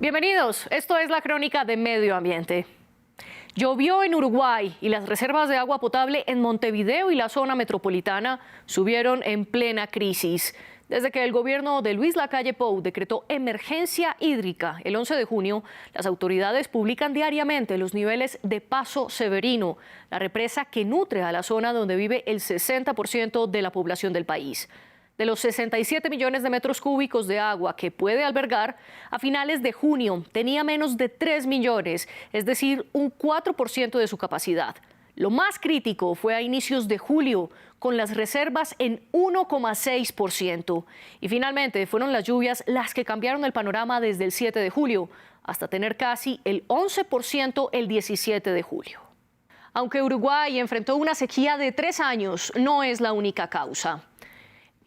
Bienvenidos, esto es la crónica de Medio Ambiente. Llovió en Uruguay y las reservas de agua potable en Montevideo y la zona metropolitana subieron en plena crisis. Desde que el gobierno de Luis Lacalle Pou decretó emergencia hídrica el 11 de junio, las autoridades publican diariamente los niveles de Paso Severino, la represa que nutre a la zona donde vive el 60% de la población del país. De los 67 millones de metros cúbicos de agua que puede albergar, a finales de junio tenía menos de 3 millones, es decir, un 4% de su capacidad. Lo más crítico fue a inicios de julio, con las reservas en 1,6%. Y finalmente fueron las lluvias las que cambiaron el panorama desde el 7 de julio, hasta tener casi el 11% el 17 de julio. Aunque Uruguay enfrentó una sequía de 3 años, no es la única causa.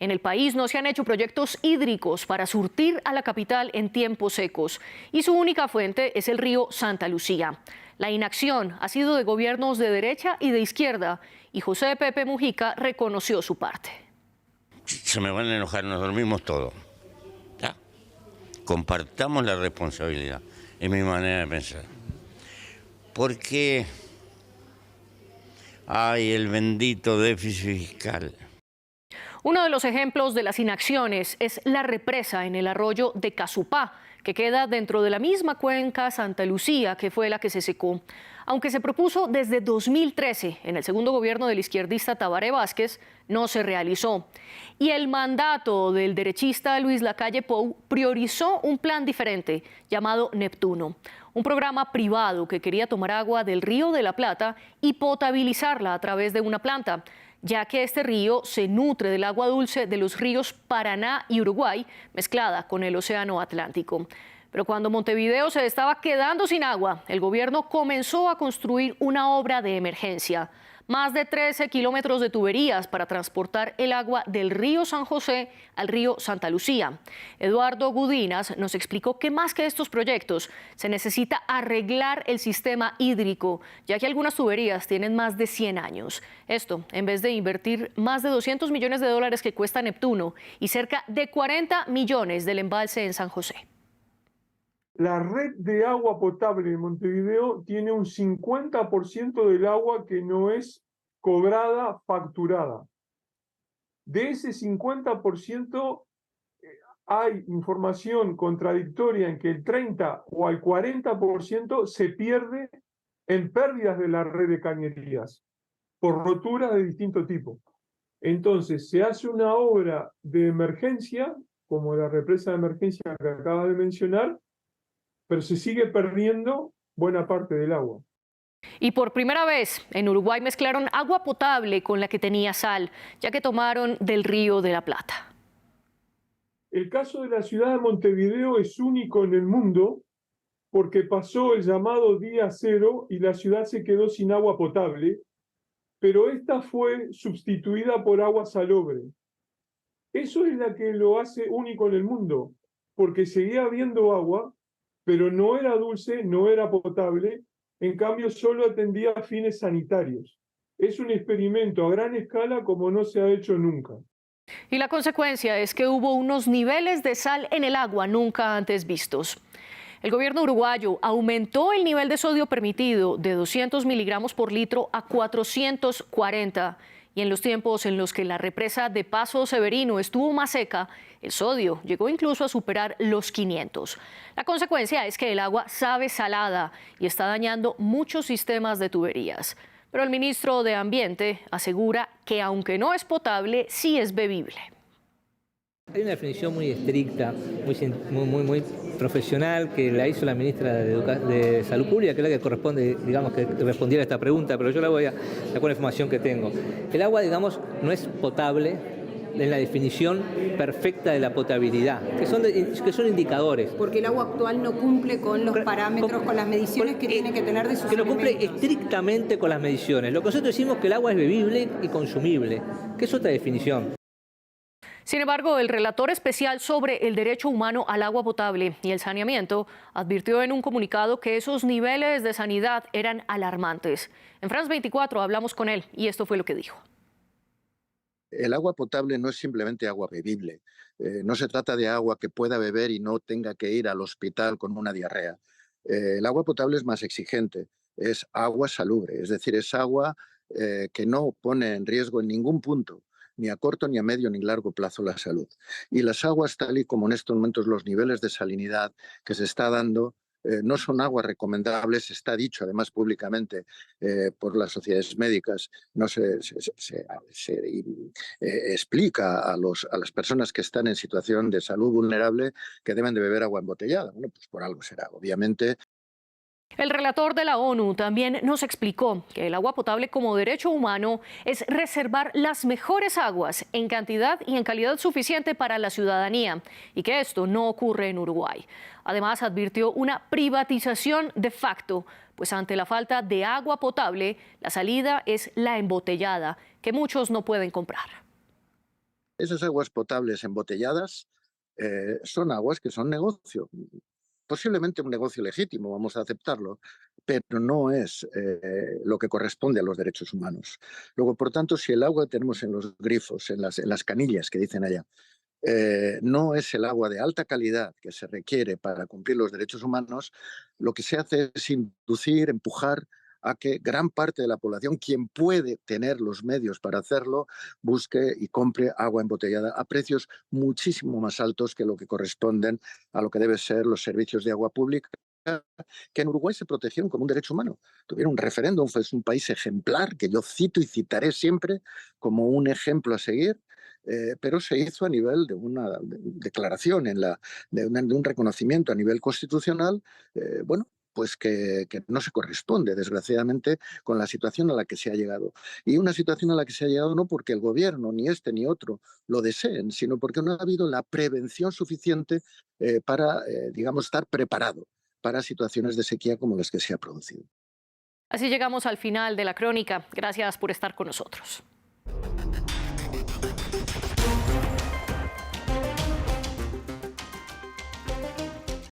En el país no se han hecho proyectos hídricos para surtir a la capital en tiempos secos y su única fuente es el río Santa Lucía. La inacción ha sido de gobiernos de derecha y de izquierda y José Pepe Mujica reconoció su parte. Se me van a enojar, nos dormimos todos. ¿Ya? Compartamos la responsabilidad, es mi manera de pensar. Porque hay el bendito déficit fiscal. Uno de los ejemplos de las inacciones es la represa en el arroyo de Casupá, que queda dentro de la misma cuenca Santa Lucía, que fue la que se secó. Aunque se propuso desde 2013, en el segundo gobierno del izquierdista Tabaré Vázquez, no se realizó. Y el mandato del derechista Luis Lacalle Pou priorizó un plan diferente, llamado Neptuno. Un programa privado que quería tomar agua del Río de la Plata y potabilizarla a través de una planta, ya que este río se nutre del agua dulce de los ríos Paraná y Uruguay, mezclada con el océano Atlántico. Pero cuando Montevideo se estaba quedando sin agua, el gobierno comenzó a construir una obra de emergencia. Más de 13 kilómetros de tuberías para transportar el agua del río San José al río Santa Lucía. Eduardo Gudinas nos explicó que más que estos proyectos, se necesita arreglar el sistema hídrico, ya que algunas tuberías tienen más de 100 años. Esto, en vez de invertir más de 200 millones de dólares que cuesta Neptuno y cerca de 40 millones del embalse en San José. La red de agua potable de Montevideo tiene un 50% del agua que no es cobrada, facturada. De ese 50% hay información contradictoria en que el 30 o al 40% se pierde en pérdidas de la red de cañerías por roturas de distinto tipo. Entonces se hace una obra de emergencia, como la represa de emergencia que acaba de mencionar, pero se sigue perdiendo buena parte del agua. Y por primera vez en Uruguay mezclaron agua potable con la que tenía sal, ya que tomaron del Río de la Plata. El caso de la ciudad de Montevideo es único en el mundo porque pasó el llamado día cero y la ciudad se quedó sin agua potable, pero esta fue sustituida por agua salobre. Eso es lo que lo hace único en el mundo, porque seguía habiendo agua, pero no era dulce, no era potable, en cambio solo atendía a fines sanitarios. Es un experimento a gran escala como no se ha hecho nunca. Y la consecuencia es que hubo unos niveles de sal en el agua nunca antes vistos. El gobierno uruguayo aumentó el nivel de sodio permitido de 200 miligramos por litro a 440. Y en los tiempos en los que la represa de Paso Severino estuvo más seca, el sodio llegó incluso a superar los 500. La consecuencia es que el agua sabe salada y está dañando muchos sistemas de tuberías. Pero el ministro de Ambiente asegura que aunque no es potable, sí es bebible. Hay una definición muy estricta, muy profesional, que la hizo la ministra de Salud Pública, que es la que corresponde, digamos, que respondiera a esta pregunta, pero yo la voy a dar con la información que tengo. El agua, digamos, no es potable en la definición perfecta de la potabilidad, que son indicadores. Porque el agua actual no cumple con los parámetros, con las mediciones que tiene que tener de sus que no cumple elementos. Estrictamente con las mediciones. Lo que nosotros decimos que el agua es bebible y consumible, que es otra definición. Sin embargo, el relator especial sobre el derecho humano al agua potable y el saneamiento advirtió en un comunicado que esos niveles de sanidad eran alarmantes. En France 24 hablamos con él y esto fue lo que dijo. El agua potable no es simplemente agua bebible. No se trata de agua que pueda beber y no tenga que ir al hospital con una diarrea. El agua potable es más exigente, es agua salubre, es decir, es agua que no pone en riesgo en ningún punto, ni a corto, ni a medio, ni largo plazo la salud. Y las aguas, tal y como en estos momentos los niveles de salinidad que se está dando, no son aguas recomendables, está dicho además públicamente por las sociedades médicas, no explica a las personas que están en situación de salud vulnerable que deben de beber agua embotellada. Bueno, pues por algo será. Obviamente, El relator de la ONU también nos explicó que el agua potable como derecho humano es reservar las mejores aguas en cantidad y en calidad suficiente para la ciudadanía y que esto no ocurre en Uruguay. Además, advirtió una privatización de facto, pues ante la falta de agua potable, la salida es la embotellada, que muchos no pueden comprar. esas aguas potables embotelladas son aguas que son negocio. Posiblemente un negocio legítimo, vamos a aceptarlo, pero no es lo que corresponde a los derechos humanos. Luego, por tanto, si el agua que tenemos en los grifos, en las canillas que dicen allá, no es el agua de alta calidad que se requiere para cumplir los derechos humanos, lo que se hace es inducir, empujar a que gran parte de la población, quien puede tener los medios para hacerlo, busque y compre agua embotellada a precios muchísimo más altos que lo que corresponden a lo que deben ser los servicios de agua pública, que en Uruguay se protegieron como un derecho humano. Tuvieron un referéndum, fue un país ejemplar, que yo cito y citaré siempre como un ejemplo a seguir, pero se hizo a nivel de una declaración, de un reconocimiento a nivel constitucional, bueno, pues que no se corresponde, desgraciadamente, con la situación a la que se ha llegado. Y una situación a la que se ha llegado no porque el gobierno, ni este ni otro, lo deseen, sino porque no ha habido la prevención suficiente para, digamos, estar preparado para situaciones de sequía como las que se ha producido. Así llegamos al final de la crónica. Gracias por estar con nosotros.